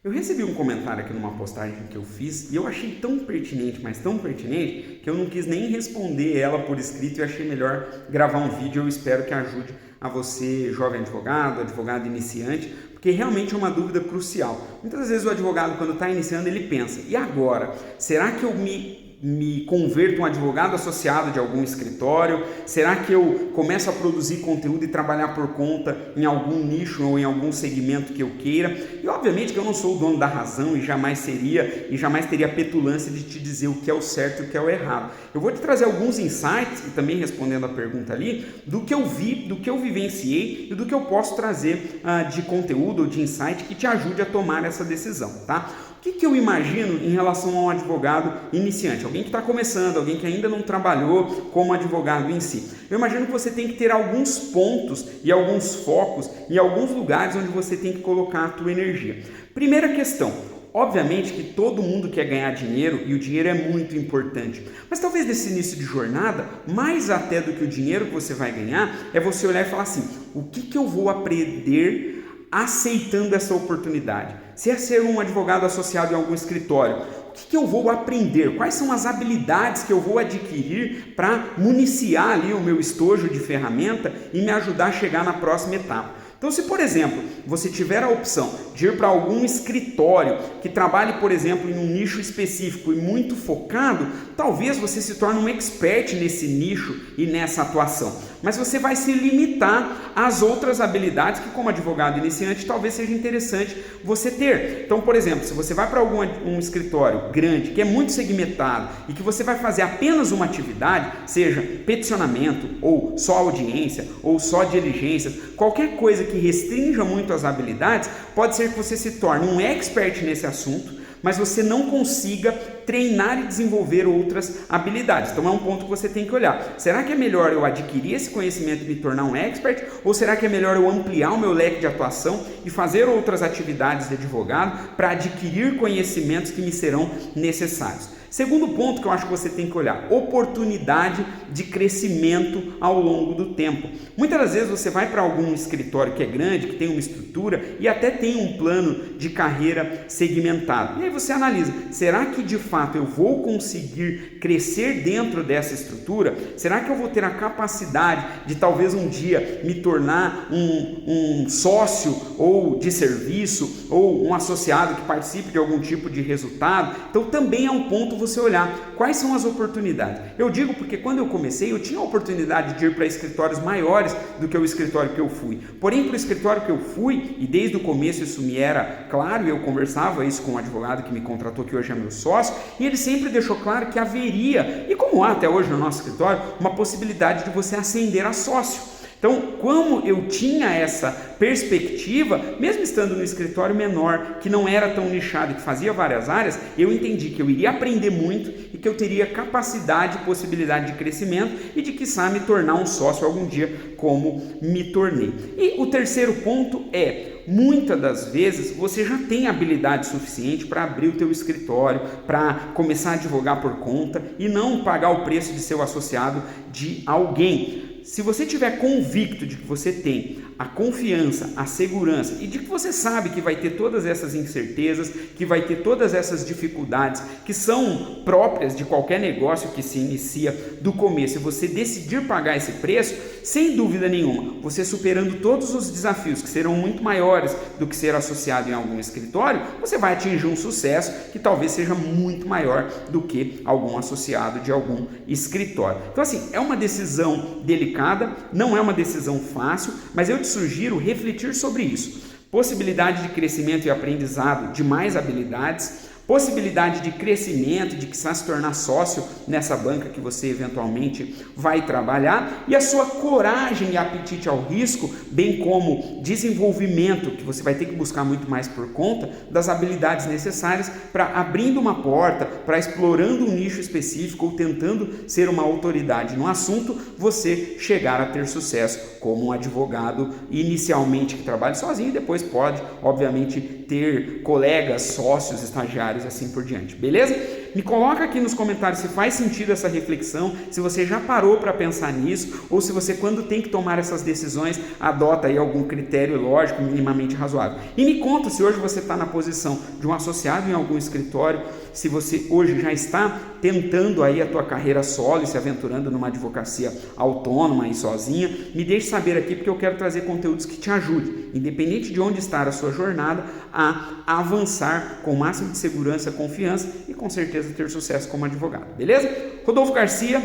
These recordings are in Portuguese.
Eu recebi um comentário aqui numa postagem que eu fiz e eu achei tão pertinente, mas tão pertinente, que eu não quis nem responder ela por escrito e achei melhor gravar um vídeo. Eu espero que ajude a você, jovem advogado, advogado iniciante, porque realmente é uma dúvida crucial. Muitas vezes o advogado, quando está iniciando, ele pensa, e agora? Será que eu me converto um advogado associado de algum escritório? Será que eu começo a produzir conteúdo e trabalhar por conta em algum nicho ou em algum segmento que eu queira? E obviamente que eu não sou o dono da razão e jamais teria a petulância de te dizer o que é o certo e o que é o errado. Eu vou te trazer alguns insights e também respondendo a pergunta ali, do que eu vi, do que eu vivenciei e do que eu posso trazer de conteúdo ou de insight que te ajude a tomar essa decisão, tá? O que eu imagino em relação a um advogado iniciante? Alguém que está começando, alguém que ainda não trabalhou como advogado em si. Eu imagino que você tem que ter alguns pontos e alguns focos e alguns lugares onde você tem que colocar a tua energia. Primeira questão, obviamente que todo mundo quer ganhar dinheiro e o dinheiro é muito importante, mas talvez nesse início de jornada, mais até do que o dinheiro que você vai ganhar, é você olhar e falar assim, o que eu vou aprender aceitando essa oportunidade? Se é ser um advogado associado em algum escritório, o que eu vou aprender? Quais são as habilidades que eu vou adquirir para municiar ali o meu estojo de ferramenta e me ajudar a chegar na próxima etapa? Então, se, por exemplo, você tiver a opção de ir para algum escritório que trabalhe, por exemplo, em um nicho específico e muito focado, talvez você se torne um expert nesse nicho e nessa atuação. Mas você vai se limitar às outras habilidades que, como advogado iniciante, talvez seja interessante você ter. Então, por exemplo, se você vai para um escritório grande, que é muito segmentado e que você vai fazer apenas uma atividade, seja peticionamento, ou só audiência, ou só diligências, qualquer coisa que restrinja muito as habilidades, pode ser que você se torne um expert nesse assunto, mas você não consiga treinar e desenvolver outras habilidades. Então é um ponto que você tem que olhar. Será que é melhor eu adquirir esse conhecimento e me tornar um expert? Ou será que é melhor eu ampliar o meu leque de atuação e fazer outras atividades de advogado para adquirir conhecimentos que me serão necessários? Segundo ponto que eu acho que você tem que olhar, oportunidade de crescimento ao longo do tempo. Muitas das vezes você vai para algum escritório que é grande, que tem uma estrutura e até tem um plano de carreira segmentado. E aí você analisa, será que de fato eu vou conseguir crescer dentro dessa estrutura? Será que eu vou ter a capacidade de talvez um dia me tornar um sócio ou de serviço ou um associado que participe de algum tipo de resultado? Então também é um ponto você olhar quais são as oportunidades. Eu digo porque quando eu comecei, eu tinha a oportunidade de ir para escritórios maiores do que o escritório que eu fui. Porém, para o escritório que eu fui, e desde o começo isso me era claro, e eu conversava isso com um advogado que me contratou, que hoje é meu sócio, e ele sempre deixou claro que haveria, e como há até hoje no nosso escritório, uma possibilidade de você ascender a sócio. Então, como eu tinha essa perspectiva, mesmo estando no escritório menor, que não era tão nichado e que fazia várias áreas, eu entendi que eu iria aprender muito e que eu teria capacidade e possibilidade de crescimento e de, quiçá, me tornar um sócio algum dia, como me tornei. E o terceiro ponto é, muitas das vezes você já tem habilidade suficiente para abrir o teu escritório, para começar a advogar por conta e não pagar o preço de ser o associado de alguém. Se você tiver convicto de que você tem a confiança, a segurança e de que você sabe que vai ter todas essas incertezas, que vai ter todas essas dificuldades que são próprias de qualquer negócio que se inicia do começo, e você decidir pagar esse preço, sem dúvida nenhuma, você superando todos os desafios que serão muito maiores do que ser associado em algum escritório, você vai atingir um sucesso que talvez seja muito maior do que algum associado de algum escritório. Então assim, é uma decisão delicada, não é uma decisão fácil, mas eu te sugiro refletir sobre isso. Possibilidade de crescimento e aprendizado de mais habilidades, possibilidade de crescimento, de quiçá se tornar sócio nessa banca que você eventualmente vai trabalhar, e a sua coragem e apetite ao risco, bem como desenvolvimento, que você vai ter que buscar muito mais por conta das habilidades necessárias para abrindo uma porta, para explorando um nicho específico ou tentando ser uma autoridade no assunto, você chegar a ter sucesso como um advogado inicialmente que trabalha sozinho e depois pode, obviamente, ter colegas, sócios, estagiários, assim por diante, beleza? Me coloca aqui nos comentários se faz sentido essa reflexão, se você já parou para pensar nisso, ou se você, quando tem que tomar essas decisões, adota aí algum critério lógico minimamente razoável. E me conta se hoje você está na posição de um associado em algum escritório, se você hoje já está tentando aí a tua carreira solo e se aventurando numa advocacia autônoma e sozinha. Me deixe saber aqui, porque eu quero trazer conteúdos que te ajudem, independente de onde está a sua jornada, a avançar com o máximo de segurança, confiança e com certeza ter sucesso como advogado, beleza? Rodolfo Garcia,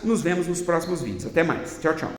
nos vemos nos próximos vídeos. Até mais. Tchau, tchau.